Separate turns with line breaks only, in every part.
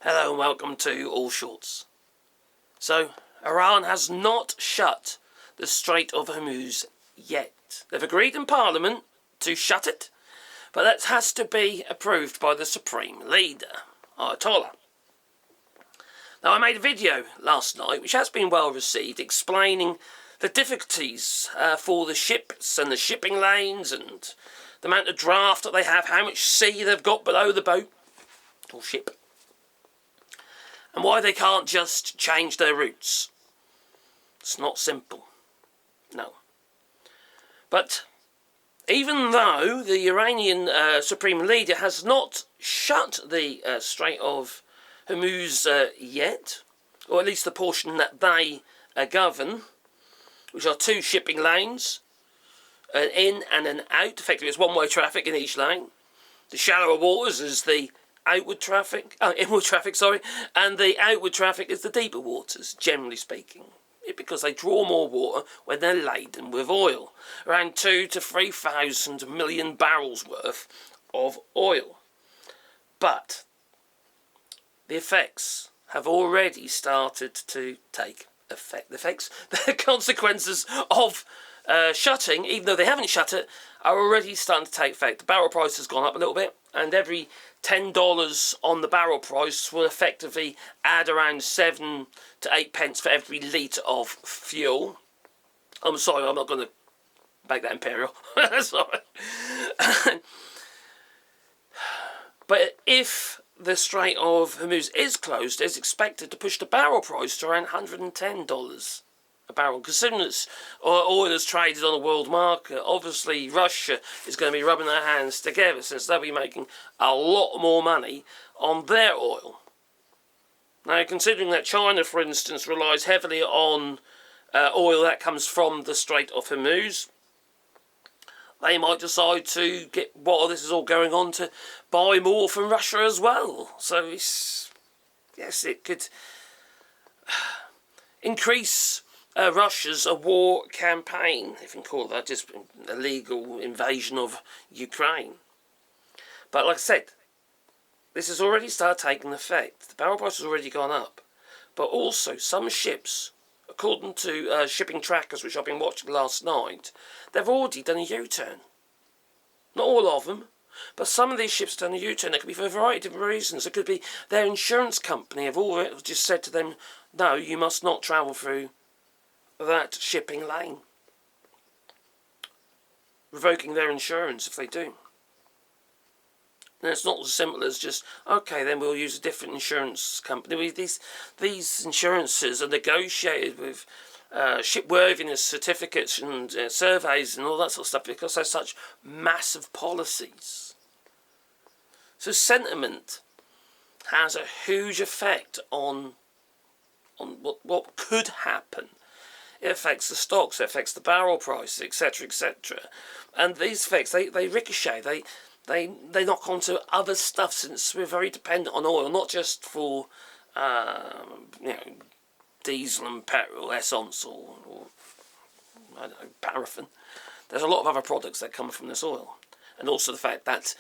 Hello and welcome to All Shorts. So, Iran has not shut the Strait of Hormuz yet. They've agreed in Parliament to shut it, but that has to be approved by the Supreme Leader, Ayatollah. Now, I made a video last night, which has been well received, explaining the difficulties for the ships and the shipping lanes and the amount of draft that they have, how much sea they've got below the boat or ship, and why they can't just change their routes. It's not simple, no. But even though the Iranian Supreme Leader has not shut the Strait of Hormuz yet, or at least the portion that they govern, which are two shipping lanes, an in and an out. Effectively, it's one-way traffic in each lane. The shallower waters is the inward traffic, and the outward traffic is the deeper waters, generally speaking, because they draw more water when they're laden with oil, around 2,000 to 3,000 million barrels worth of oil. But the effects have already started to take effect. The consequences of shutting, even though they haven't shut it, are already starting to take effect. The barrel price has gone up a little bit, and every $10 on the barrel price will effectively add around 7 to 8 pence for every litre of fuel. I'm sorry, I'm not going to make that imperial. Sorry. But if the Strait of Hormuz is closed, it's expected to push the barrel price to around $110 a barrel. Considering that oil is traded on the world market, obviously Russia is going to be rubbing their hands together, since they'll be making a lot more money on their oil. Now, considering that China, for instance, relies heavily on oil that comes from the Strait of Hormuz, they might decide to get, while this is all going on, to buy more from Russia as well. So, yes, it could increase Russia's war campaign, if you can call that, just an illegal invasion of Ukraine. But like I said, this has already started taking effect. The barrel price has already gone up. But also, some ships, according to shipping trackers, which I've been watching last night, they've already done a U-turn. Not all of them, but some of these ships have done a U-turn. It could be for a variety of different reasons. It could be their insurance company have already just said to them, no, you must not travel through that shipping lane, revoking their insurance if they do. And it's not as simple as just, okay, then we'll use a different insurance company. These insurances are negotiated with shipworthiness certificates and surveys and all that sort of stuff, because they're such massive policies. So sentiment has a huge effect on what could happen. It affects the stocks, it affects the barrel prices, etc., etc. And these effects, they ricochet, they knock onto other stuff, since we're very dependent on oil, not just for diesel and petrol, essence, or I don't know, paraffin. There's a lot of other products that come from this oil, and also the fact that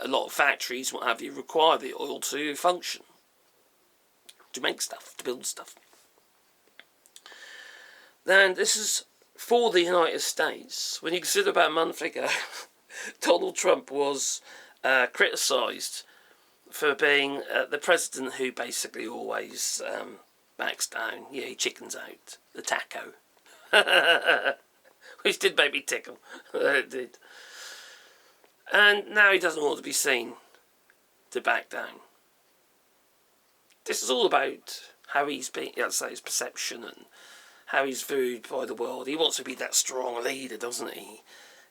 a lot of factories, what have you, require the oil to function, to make stuff, to build stuff. And this is for the United States. When you consider about a month ago, Donald Trump was criticised for being the president who basically always backs down. Yeah, he chickens out. The taco. Which did make me tickle. It did. And now he doesn't want to be seen to back down. This is all about how he's being, let's say, his perception and how he's viewed by the world. He wants to be that strong leader, doesn't he?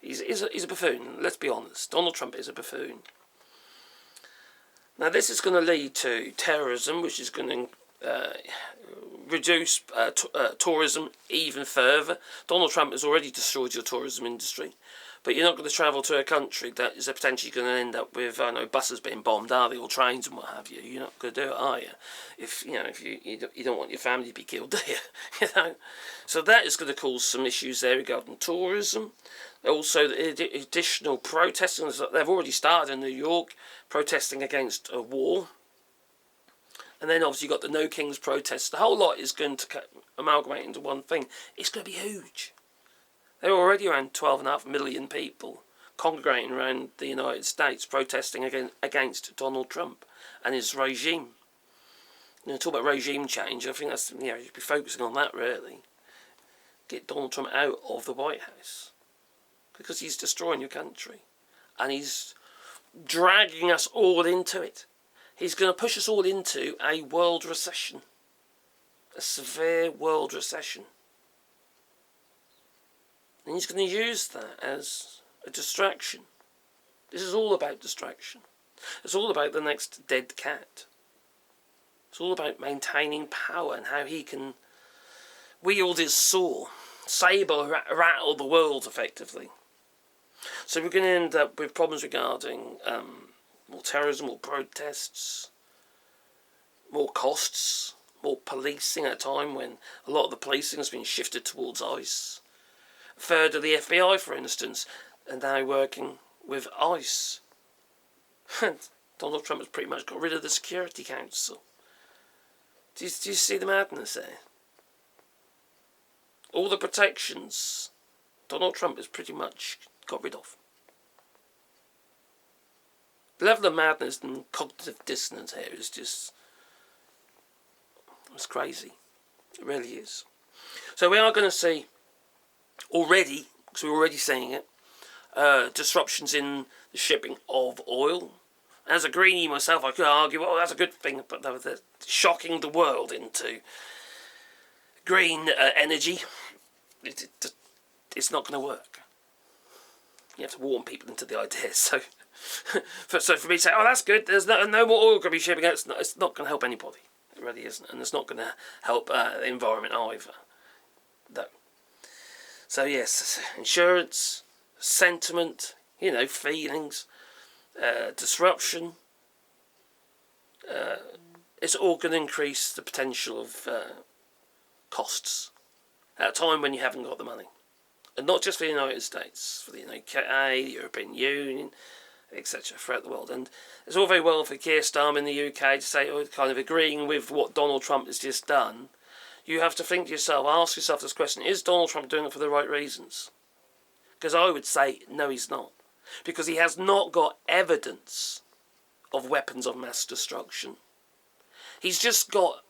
He's a buffoon, let's be honest. Donald Trump is a buffoon. Now, this is going to lead to terrorism, which is going to reduce tourism even further. Donald Trump has already destroyed your tourism industry. But you're not going to travel to a country that is potentially going to end up with, I know, buses being bombed, are they, or trains and what have you. You're not going to do it, are you? If you don't want your family to be killed, do you? So that is going to cause some issues there regarding tourism. Also, the additional protesting. They've already started in New York, protesting against a war. And then obviously you've got the No Kings protests. The whole lot is going to amalgamate into one thing. It's going to be huge. There are already around 12.5 million people congregating around the United States protesting against Donald Trump and his regime. You know, talk about regime change, I think that's, you know, you should be focusing on that really. Get Donald Trump out of the White House. Because he's destroying your country. And he's dragging us all into it. He's going to push us all into a world recession. A severe world recession. And he's going to use that as a distraction. This is all about distraction. It's all about the next dead cat. It's all about maintaining power and how he can wield his saw, sabre, rattle the world effectively. So we're going to end up with problems regarding more terrorism, more protests, more costs, more policing at a time when a lot of the policing has been shifted towards ICE. A third of the FBI, for instance, are now working with ICE. Donald Trump has pretty much got rid of the Security Council. Do you see the madness there? All the protections Donald Trump has pretty much got rid of. The level of madness and cognitive dissonance here is just... it's crazy. It really is. So we are going to see already, because we're already seeing it, disruptions in the shipping of oil. As a greenie myself, I could argue, well, that's a good thing, but they're shocking the world into green energy. It's not going to work. You have to warn people into the idea. So, for me to say, oh, that's good, there's no more oil going to be shipping out, it's not going to help anybody. It really isn't. And it's not going to help the environment either. No. So, yes, insurance, sentiment, you know, feelings, disruption. It's all going to increase the potential of costs at a time when you haven't got the money. And not just for the United States, for the UK, the European Union, etc., throughout the world. And it's all very well for Keir Starmer in the UK to say, oh, kind of agreeing with what Donald Trump has just done. You have to think to yourself, ask yourself this question, is Donald Trump doing it for the right reasons? Because I would say, no, he's not. Because he has not got evidence of weapons of mass destruction. He's just got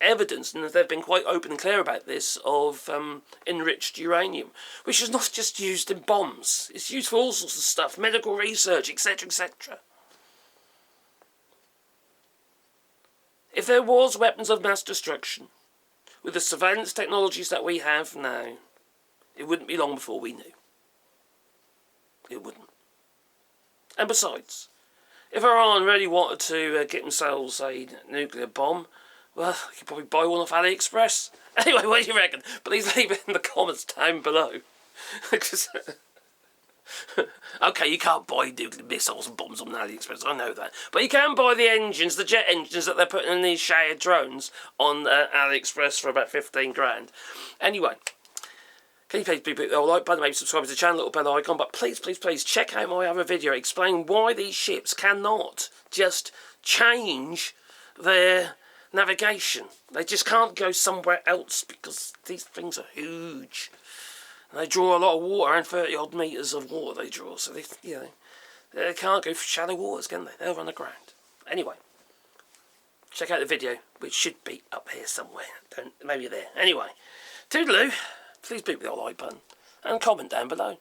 evidence, and they've been quite open and clear about this, of enriched uranium, which is not just used in bombs. It's used for all sorts of stuff, medical research, etc., etc. If there was weapons of mass destruction, with the surveillance technologies that we have now, it wouldn't be long before we knew. It wouldn't. And besides, if Iran really wanted to get themselves a nuclear bomb, well, you could probably buy one off AliExpress. Anyway, what do you reckon? Please leave it in the comments down below. Okay, you can't buy nuclear missiles and bombs on AliExpress, I know that. But you can buy the engines, the jet engines that they're putting in these shared drones on AliExpress for about 15 grand. Anyway, can you please be a like button, maybe subscribe to the channel, little bell icon, but please, please, please check out my other video explaining why these ships cannot just change their navigation. They just can't go somewhere else because these things are huge. And they draw a lot of water, around 30 odd metres of water they draw, so they can't go for shallow waters, can they? They'll run aground. Anyway, check out the video, which should be up here somewhere. Maybe there. Anyway, toodaloo. Please beat the old like button and comment down below.